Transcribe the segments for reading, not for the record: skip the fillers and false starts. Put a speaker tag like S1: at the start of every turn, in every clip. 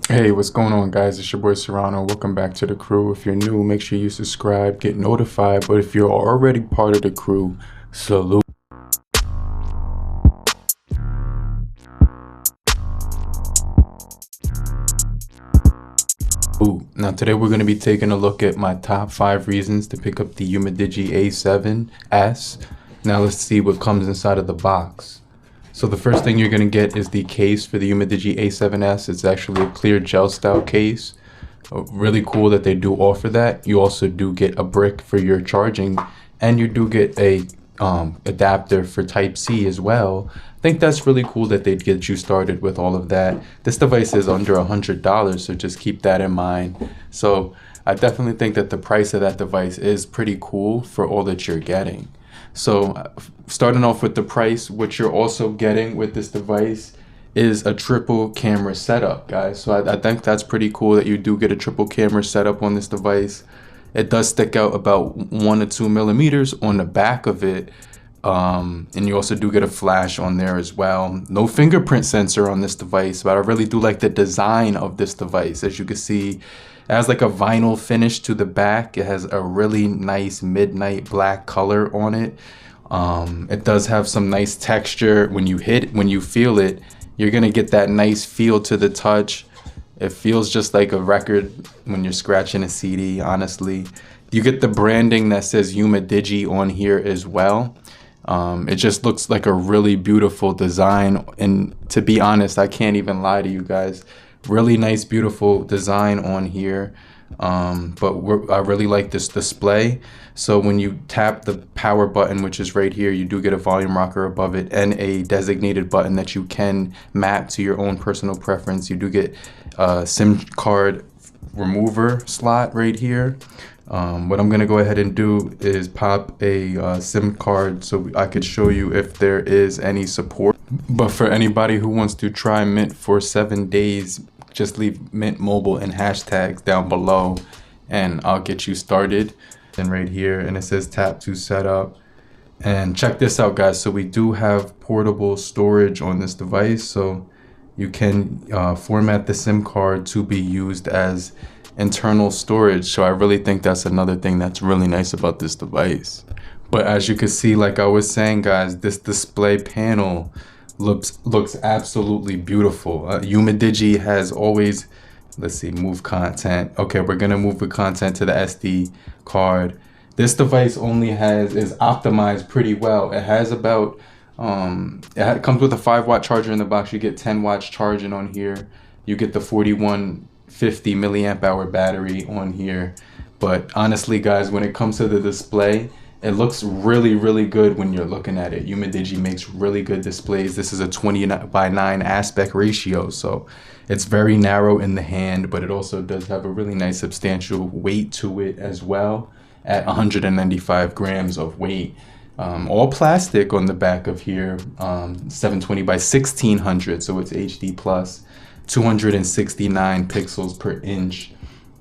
S1: Hey, what's going on, guys? It's your boy Serrano. Welcome back to the crew. If you're new, make sure you subscribe, get notified. But if you're already part of the crew, salute. Now, today we're going to be taking a look at my top 5 reasons to pick up the Umidigi A7S. Now, let's see what comes inside of the box. So the first thing you're going to get is the case for the Umidigi A7S. It's actually a clear gel style case. Really cool that they do offer that. You also do get a brick for your charging, and you do get a adapter for Type C as well. I think that's really cool that they'd get you started with all of that. This device is under $100, so just keep that in mind. So I definitely think that the price of that device is pretty cool for all that you're getting. So starting off with the price, what you're also getting with this device is a triple camera setup, guys. So I think that's pretty cool that you do get a triple camera setup on this device. It does stick out about 1 to 2 millimeters on the back of it. And you also do get a flash on there as well. No fingerprint sensor on this device, but I really do like the design of this device. As you can see, it has like a vinyl finish to the back. It has a really nice midnight black color on it. It does have some nice texture. When you feel it, you're gonna get that nice feel to the touch. It feels just like a record when you're scratching a CD, honestly. You get the branding that says Umidigi on here as well. It just looks like a really beautiful design, and to be honest, I can't even lie to you guys. Really nice, beautiful design on here. I really like this display. So when you tap the power button, which is right here, you do get a volume rocker above it and a designated button that you can map to your own personal preference. You do get a SIM card remover slot right here. What I'm gonna go ahead and do is pop a SIM card so I could show you if there is any support. But for anybody who wants to try Mint for 7 days, just leave Mint Mobile and hashtags down below and I'll get you started. And right here, and it says tap to set up. And check this out, guys. So we do have portable storage on this device, so you can format the SIM card to be used as internal storage. So I really think that's another thing that's really nice about this device. But as you can see, like I was saying, guys, this display panel looks absolutely beautiful. Umidigi has always, let's see, move content. Okay, we're gonna move the content to the SD card. This device is optimized pretty well. It has about it comes with a 5-watt charger in the box. You get 10 watts charging on here. You get the 4150 milliamp hour battery on here. But honestly, guys, when it comes to the display, it looks really, really good when you're looking at it. Umidigi makes really good displays. This is a 20:9 aspect ratio, so it's very narrow in the hand, but it also does have a really nice substantial weight to it as well, at 195 grams of weight. All plastic on the back of here, 720 by 1600, so it's HD plus, 269 pixels per inch.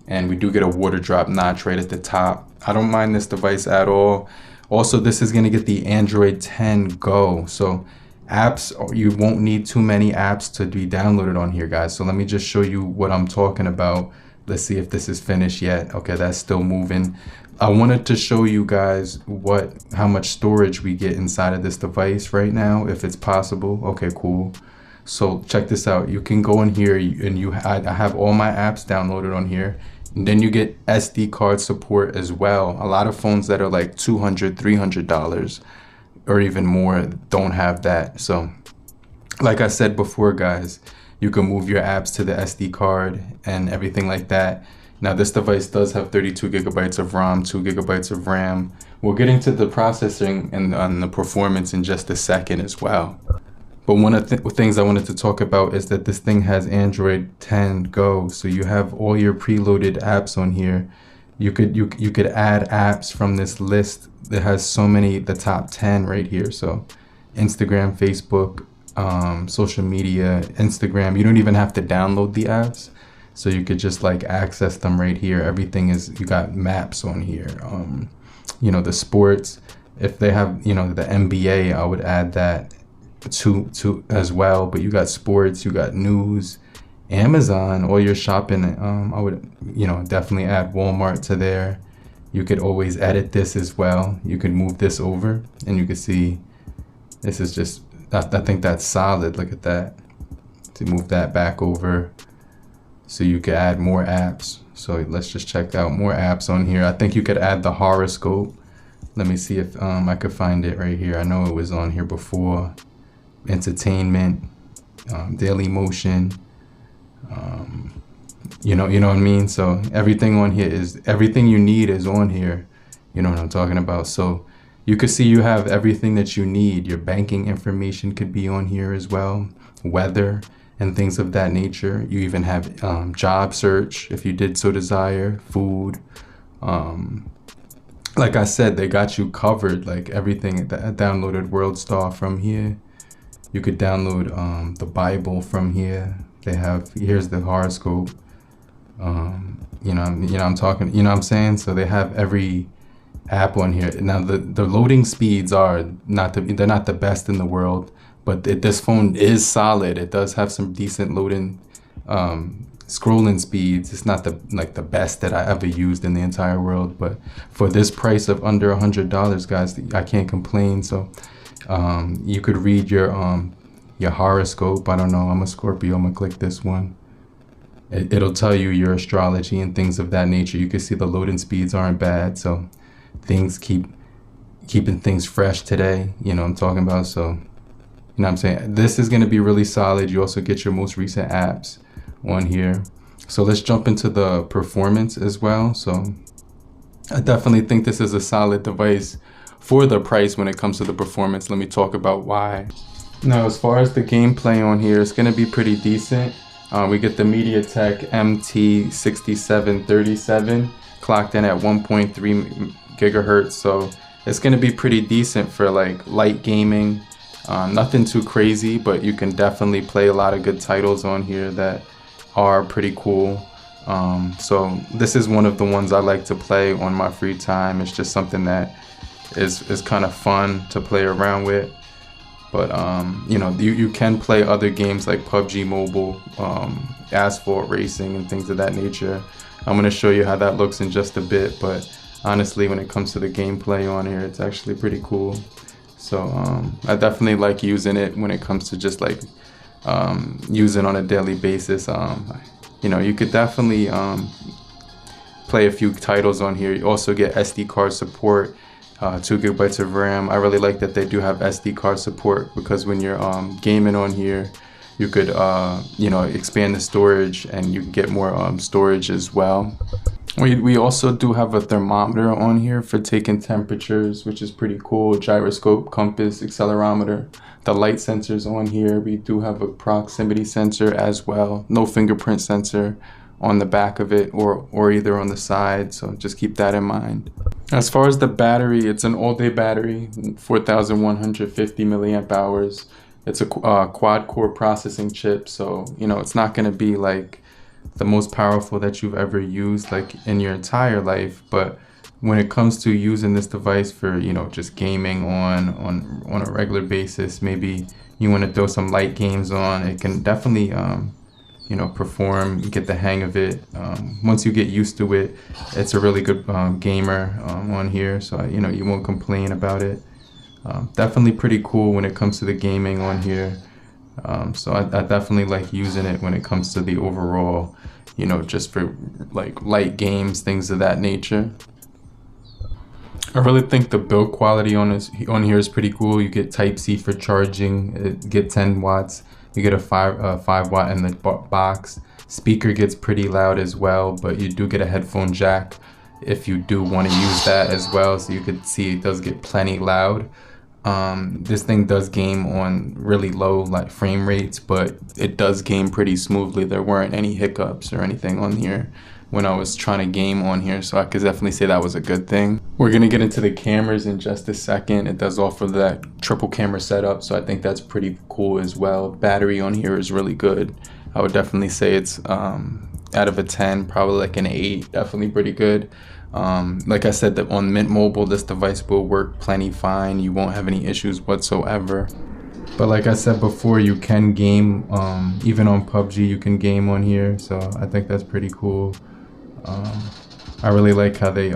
S1: And we do get a water drop notch right at the top. I don't mind this device at all. Also, this is going to get the Android 10 Go. So apps, you won't need too many apps to be downloaded on here, guys. So let me just show you what I'm talking about. Let's see if this is finished yet. Okay, that's still moving. I wanted to show you guys how much storage we get inside of this device right now, if it's possible. Okay, cool. So check this out. You can go in here and I have all my apps downloaded on here. And then you get SD card support as well. A lot of phones that are like $200, $300 or even more don't have that. So like I said before, guys, you can move your apps to the SD card and everything like that. Now this device does have 32 gigabytes of ROM, 2 gigabytes of RAM. We'll get into the processing and the performance in just a second as well. But one of the things I wanted to talk about is that this thing has Android 10 Go, so you have all your preloaded apps on here. You could add apps from this list that has so many, the top 10 right here. So Instagram, Facebook, social media, Instagram. You don't even have to download the apps, so you could just like access them right here. Everything is, you got maps on here. You know, the sports. If they have, you know, the NBA, I would add that to as well. But you got sports, you got news, Amazon or you're shopping, I would, definitely add Walmart to there. You could always edit this as well. You could move this over and you can see this is just, I think that's solid. Look at that. To move that back over so you could add more apps. So let's just check out more apps on here. I think you could add the horoscope. Let me see if I could find it right here. I know it was on here before. Entertainment, daily motion, you know what I mean? So everything on here is, everything you need is on here. You know what I'm talking about? So you can see you have everything that you need. Your banking information could be on here as well. Weather and things of that nature. You even have job search if you did so desire. Food. Like I said, they got you covered. Like everything. I downloaded World Star from here. You could download the Bible from here. They have, here's the horoscope. I'm talking, you know what I'm saying? So they have every app on here. Now the loading speeds are they're not the best in the world, but this phone is solid. It does have some decent loading, scrolling speeds. It's not the best that I ever used in the entire world, but for this price of under $100, guys, I can't complain. So you could read your horoscope. I don't know, I'm a Scorpio, I'm gonna click this one. It'll tell you your astrology and things of that nature. You can see the loading speeds aren't bad, so things keeping things fresh today, you know what I'm talking about. So you know what I'm saying, this is going to be really solid. You also get your most recent apps on here. So let's jump into the performance as well. So I definitely think this is a solid device for the price when it comes to the performance. Let me talk about why. Now, as far as the gameplay on here, it's going to be pretty decent. We get the MediaTek MT6737 clocked in at 1.3 gigahertz, so it's going to be pretty decent for like light gaming. Nothing too crazy, but you can definitely play a lot of good titles on here that are pretty cool. So this is one of the ones I like to play on my free time. It's just something that is kind of fun to play around with. But you can play other games like PUBG Mobile, Asphalt Racing, and things of that nature. I'm going to show you how that looks in just a bit, but honestly, when it comes to the gameplay on here, it's actually pretty cool. So I definitely like using it when it comes to just like using on a daily basis. You could definitely play a few titles on here. You also get SD card support. 2 gigabytes of RAM. I really like that they do have SD card support, because when you're gaming on here, you could expand the storage and you can get more storage as well. We also do have a thermometer on here for taking temperatures, which is pretty cool. Gyroscope, compass, accelerometer. The light sensors on here. We do have a proximity sensor as well. No fingerprint sensor on the back of it or either on the side, so just keep that in mind. As far as the battery, it's an all-day battery, 4,150 milliamp hours. It's a quad-core processing chip, so it's not going to be like the most powerful that you've ever used like in your entire life, but when it comes to using this device for just gaming on a regular basis, maybe you want to throw some light games on, it can definitely perform, get the hang of it. Once you get used to it, it's a really good gamer on here, so you won't complain about it. Definitely pretty cool when it comes to the gaming on here. So I definitely like using it when it comes to the overall, just for like light games, things of that nature. I really think the build quality on here is pretty cool. You get Type-C for charging, it get 10 watts. You get a 5 watt in the box. Speaker gets pretty loud as well, but you do get a headphone jack if you do want to use that as well. So you could see it does get plenty loud. This thing does game on really low like frame rates, but it does game pretty smoothly. There weren't any hiccups or anything on here when I was trying to game on here, so I could definitely say that was a good thing. We're gonna get into the cameras in just a second. It does offer that triple camera setup, so I think that's pretty cool as well. Battery on here is really good. I would definitely say it's out of a 10, probably like an 8, definitely pretty good. Like I said, that on Mint Mobile, this device will work plenty fine. You won't have any issues whatsoever. But like I said before, you can game, even on PUBG, you can game on here. So I think that's pretty cool. I really like how they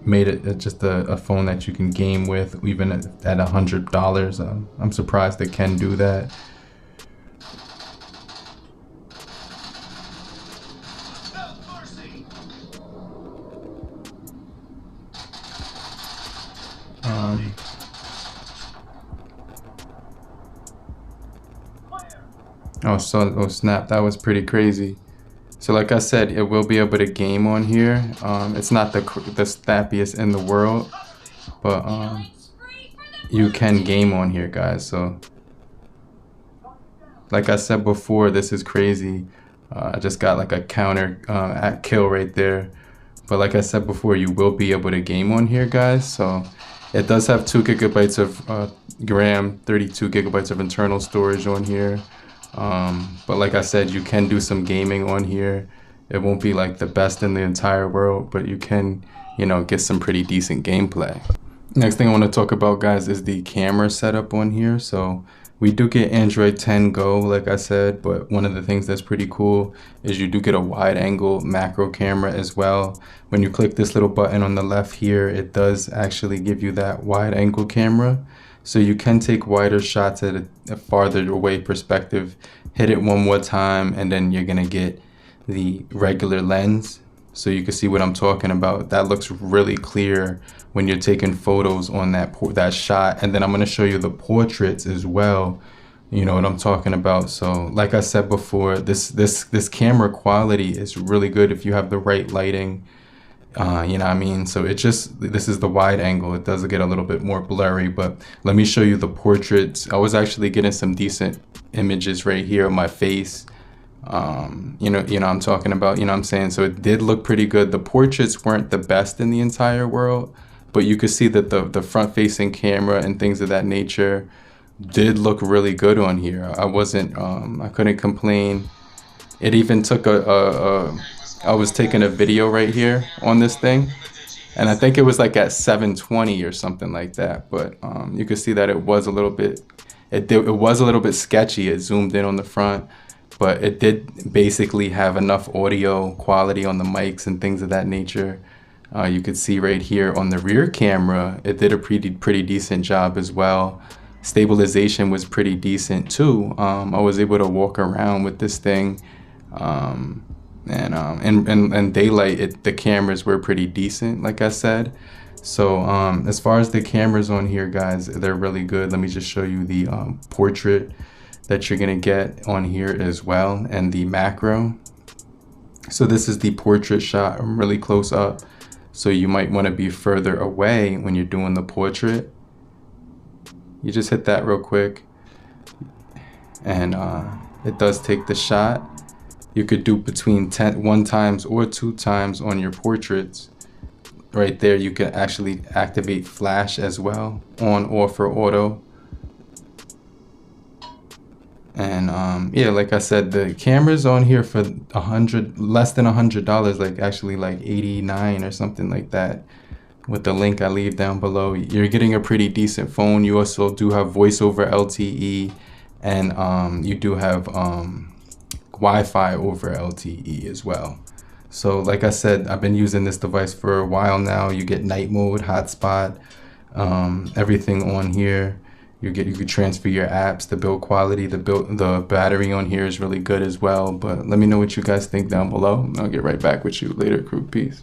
S1: made it just a phone that you can game with, even at $100. I'm surprised they can do that. Oh snap, that was pretty crazy. So like I said, it will be able to game on here. It's not the snappiest in the world, but you can game on here, guys. So like I said before, this is crazy. I just got like a counter at kill right there. But like I said before, you will be able to game on here, guys. So it does have 2 gigabytes of RAM, 32 gigabytes of internal storage on here. But like I said, you can do some gaming on here. It won't be like the best in the entire world, but you can, you know, get some pretty decent gameplay. Next thing I want to talk about, guys, is the camera setup on here. So we do get Android 10 Go, like I said, but one of the things that's pretty cool is you do get a wide angle macro camera as well. When you click this little button on the left here, it does actually give you that wide angle camera. So you can take wider shots at a farther away perspective, hit it one more time, and then you're gonna get the regular lens. So you can see what I'm talking about. That looks really clear when you're taking photos on that shot. And then I'm gonna show you the portraits as well. You know what I'm talking about. So like I said before, this camera quality is really good if you have the right lighting. You know what I mean? So this is the wide angle. It does get a little bit more blurry, but let me show you the portraits. I was actually getting some decent images right here of my face. You know I'm talking about, you know what I'm saying? So it did look pretty good. The portraits weren't the best in the entire world, but you could see that the front facing camera and things of that nature did look really good on here. I couldn't complain. It even took I was taking a video right here on this thing, and I think it was like at 720 or something like that. But you could see that it was a little bit, it was a little bit sketchy. It zoomed in on the front, but it did basically have enough audio quality on the mics and things of that nature. You could see right here on the rear camera, it did a pretty decent job as well. Stabilization was pretty decent too. I was able to walk around with this thing. And daylight, the cameras were pretty decent, like I said. So as far as the cameras on here, guys, they're really good. Let me just show you the portrait that you're gonna get on here as well, and the macro. So this is the portrait shot. I'm really close up, so you might want to be further away when you're doing the portrait. You just hit that real quick, and it does take the shot. You could do between 1 times or 2 times on your portraits. Right there, you can actually activate flash as well, on or for auto. And yeah, like I said, the cameras on here for less than $100, like actually like 89 or something like that. With the link I leave down below, you're getting a pretty decent phone. You also do have voice over LTE, and you do have Wi-Fi over LTE as well. So like I said, I've been using this device for a while now. You get night mode, hotspot, everything on here. You could transfer your apps. The build quality, the battery on here is really good as well. But let me know what you guys think down below. I'll get right back with you later, crew. Peace.